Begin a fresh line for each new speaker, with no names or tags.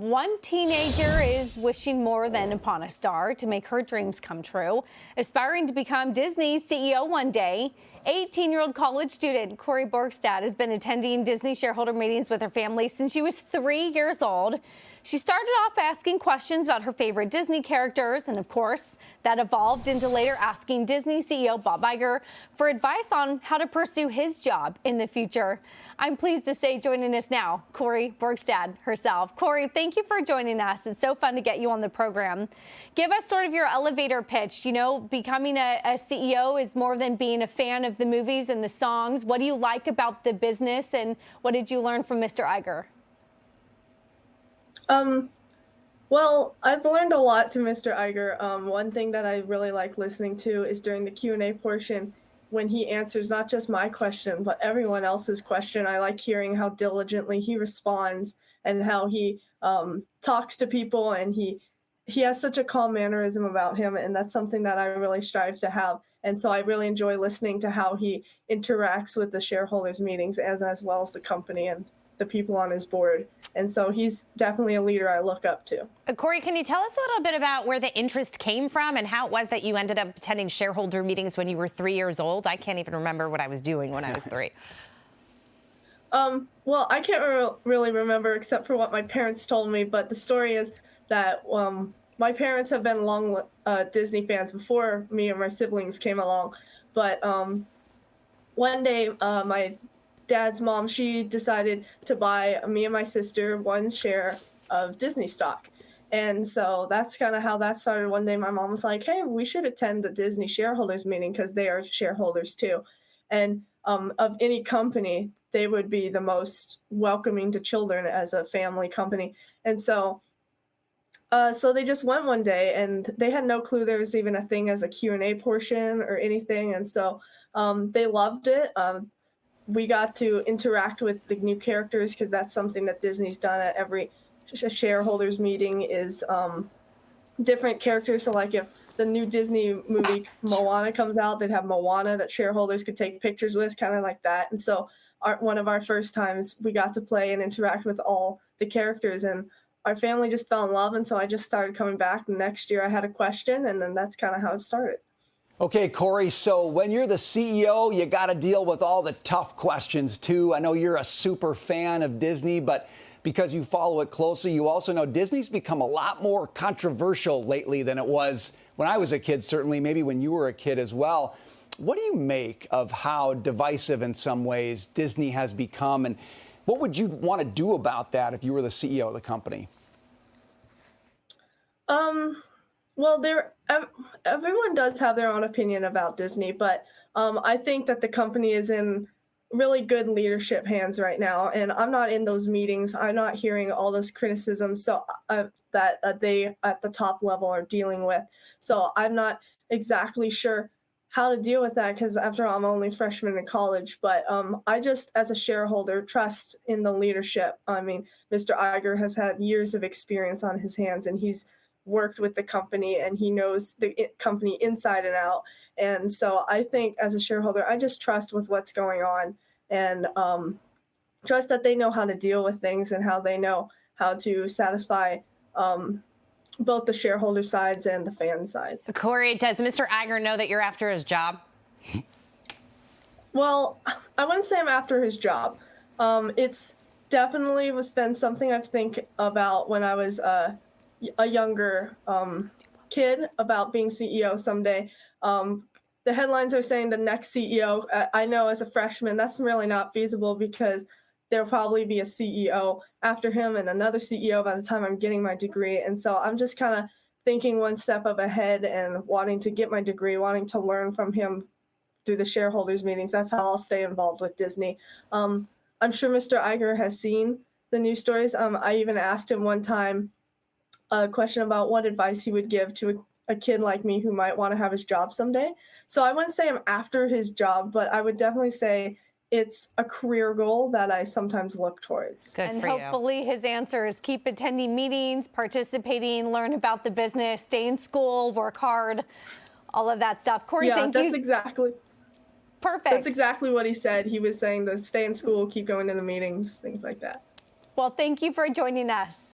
One teenager is wishing more than upon a star to make her dreams come true, aspiring to become Disney's CEO one day. 18-year-old college student Cori Borgstadt has been attending Disney shareholder meetings with her family since she was 3 years old. She started off asking questions about her favorite Disney characters, and of course, that evolved into later asking Disney CEO Bob Iger for advice on how to pursue his job in the future. I'm pleased to say joining us now, Cori Borgstadt herself. Cori, thank you for joining us. It's so fun to get you on the program. Give us sort of your elevator pitch. You know, becoming a CEO is more than being a fan of the movies and the songs. What do you like about the business, and what did you learn from Mr. Iger?
Well, I've learned a lot from Mr. Iger. One thing that I really like listening to is during the Q&A portion when he answers not just my question, but everyone else's question. I like hearing how diligently he responds and how he talks to people, and he has such a calm mannerism about him, and that's something that I really strive to have. And so I really enjoy listening to how he interacts with the shareholders meetings as well as the company and the people on his board. And so he's definitely a leader I look up to.
Cori, can you tell us a little bit about where the interest came from and how it was that you ended up attending shareholder meetings when you were 3 years old? I can't even remember what I was doing when I was 3.
Well, I can't really remember except for what my parents told me, but the story is that my parents have been long Disney fans before me and my siblings came along. But one day, my dad's mom, she decided to buy me and my sister one share of Disney stock. And so that's kind of how that started. One day my mom was like, hey, we should attend the Disney shareholders meeting because they are shareholders too. And of any company, they would be the most welcoming to children as a family company. And so they just went one day, and they had no clue there was even a thing as a Q&A portion or anything. And so they loved it. We got to interact with the new characters because that's something that Disney's done at every shareholders meeting is different characters. So like if the new Disney movie Moana comes out, they'd have Moana that shareholders could take pictures with, kind of like that. And so one of our first times we got to play and interact with all the characters, and our family just fell in love. And so I just started coming back. The next year I had a question, and then that's kind of how it started.
Okay, Cori, so when you're the CEO, you got to deal with all the tough questions, too. I know you're a super fan of Disney, but because you follow it closely, you also know Disney's become a lot more controversial lately than it was when I was a kid, certainly, maybe when you were a kid as well. What do you make of how divisive in some ways Disney has become, and what would you want to do about that if you were the CEO of the company?
Well, everyone does have their own opinion about Disney, but I think that the company is in really good leadership hands right now, and I'm not in those meetings. I'm not hearing all this criticism that they at the top level are dealing with. So I'm not exactly sure how to deal with that because, after all, I'm only a freshman in college. But I just, as a shareholder, trust in the leadership. I mean, Mr. Iger has had years of experience on his hands, and he's worked with the company, and he knows the company inside and out. And so I think as a shareholder, I just trust with what's going on, and trust that they know how to deal with things and how they know how to satisfy both the shareholder sides and the fan side.
Cori, does Mr. Iger know that you're after his job?
Well, I wouldn't say I'm after his job. It's definitely been something I think about when I was a younger kid, about being CEO someday. The headlines are saying the next CEO. I know as a freshman, that's really not feasible because there'll probably be a CEO after him and another CEO by the time I'm getting my degree. And so I'm just kind of thinking one step up ahead and wanting to get my degree, wanting to learn from him through the shareholders meetings. That's how I'll stay involved with Disney. I'm sure Mr. Iger has seen the news stories. I even asked him one time a question about what advice he would give to a kid like me who might want to have his job someday. So I wouldn't say I'm after his job, but I would definitely say it's a career goal that I sometimes look towards.
Good
and
for you.
Hopefully his answer is keep attending meetings, participating, learn about the business, stay in school, work hard, all of that stuff. Cori, thank you.
Yeah, that's exactly.
Perfect.
That's exactly what he said. He was saying to stay in school, keep going to the meetings, things like that.
Well, thank you for joining us.